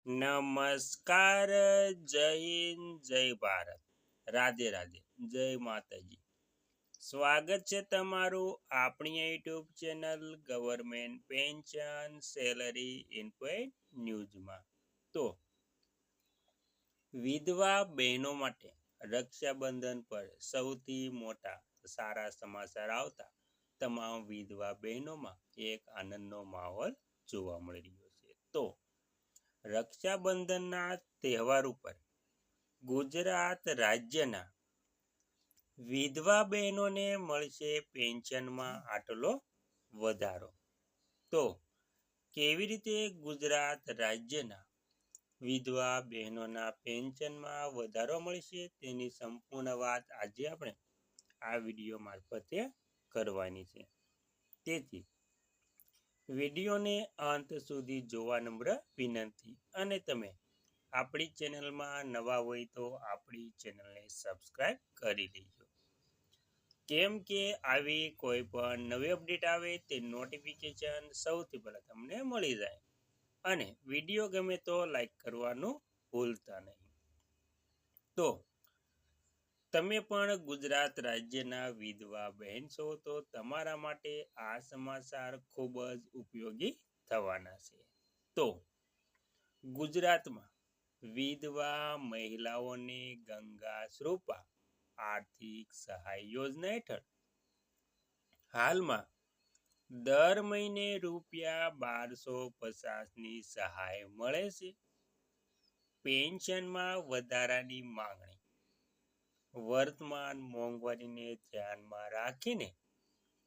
નમસ્કાર, જય હિન્દ, જય ભારત, રાધે રાધે, જય માતાજી. સ્વાગત છે તમારું આપણી YouTube channel government pension salary inquiry ન્યૂઝમાં. તો વિધવા બહેનો માટે રક્ષાબંધન પર સૌથી મોટા સારા સમાચાર આવતા તમામ વિધવા બહેનોમાં એક આનંદનો માહોલ જોવા મળી રહ્યો છે. તો રક્ષાબંધનના તહેવાર ઉપર ગુજરાત રાજ્યના વિધવા બહેનોને મળશે પેન્શનમાં આટલો વધારો. તો કેવી રીતે ગુજરાત રાજ્યના વિધવા બહેનોના પેન્શનમાં વધારો મળશે તેની સંપૂર્ણ વાત આજે આપણે આ વિડીયો મારફતે કરવાની છે. તેથી વિડીયોને અંત સુધી જોવા નમ્ર વિનંતી. અને તમે આપણી ચેનલમાં નવા હોય તો આપણી ચેનલને સબસ્ક્રાઈબ કરી લેજો, કેમ કે આવી કોઈ પણ નવી અપડેટ આવે તે નોટિફિકેશન સૌથી પહેલાં તમને મળી જાય. અને વિડીયો ગમે તો લાઈક કરવાનું ભૂલતા નહીં. તો તમે પણ ગુજરાત રાજ્યના વિધવા બહેન છો તો તમારા માટે આ સમાચાર ખૂબ જ ઉપયોગી થવાના છે. તો ગુજરાતમાં વિધવા મહિલાઓને ગંગા સ્વરૂપા આર્થિક સહાય યોજના હેઠળ હાલમાં દર મહિને ₹1250ની સહાય મળે છે. પેન્શનમાં વધારાની માંગણી વર્તમાન મોંઘવારીને ધ્યાનમાં રાખીને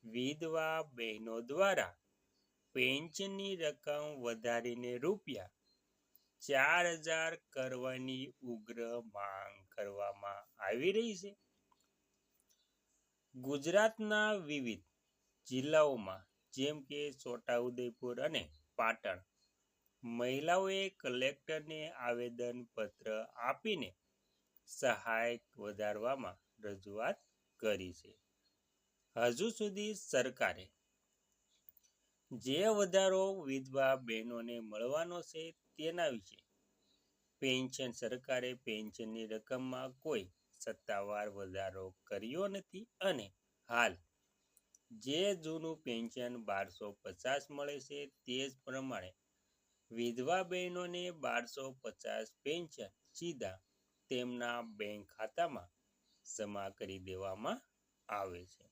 વિધવા બહેનો દ્વારા પેન્શનની રકમ વધારીને ₹4000 કરવાની ઉગ્ર માંગ કરવામાં આવી રહી છે. ગુજરાતના વિવિધ જિલ્લાઓમાં જેમ કે છોટાઉદેપુર અને પાટણ મહિલાઓએ કલેક્ટરને આવેદનપત્ર આપીને સહાય વધારવામાં રજૂઆત કરી છે. હજુ સુધી સરકારે જે વધારો વિધવા બહેનોને મળવાનો છે તેના વિશે સરકારે પેન્શનની રકમમાં કોઈ સત્તાવાર વધારો કર્યો નથી. અને હાલ જે જૂનું પેન્શન 1250 મળે છે તે જ પ્રમાણે વિધવા બહેનોને 1250 પેન્શન સીધા તેમના બેંક ખાતામાં જમા કરી દેવામાં આવે છે.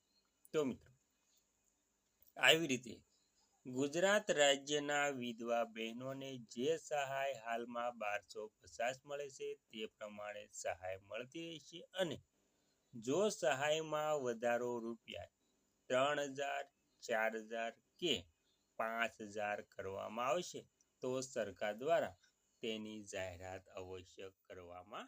તો મિત્રો, આવી રીતે ગુજરાત રાજ્યના વિધવા બહેનોને જે સહાય હાલમાં 1250 મળે છે તે પ્રમાણે સહાય મળતી રહેશે. અને જો સહાયમાં વધારો ₹3000, 4000 કે 5000 કરવામાં આવશે તો સરકાર દ્વારા તેની જાહેરાત અવશ્ય કરવામાં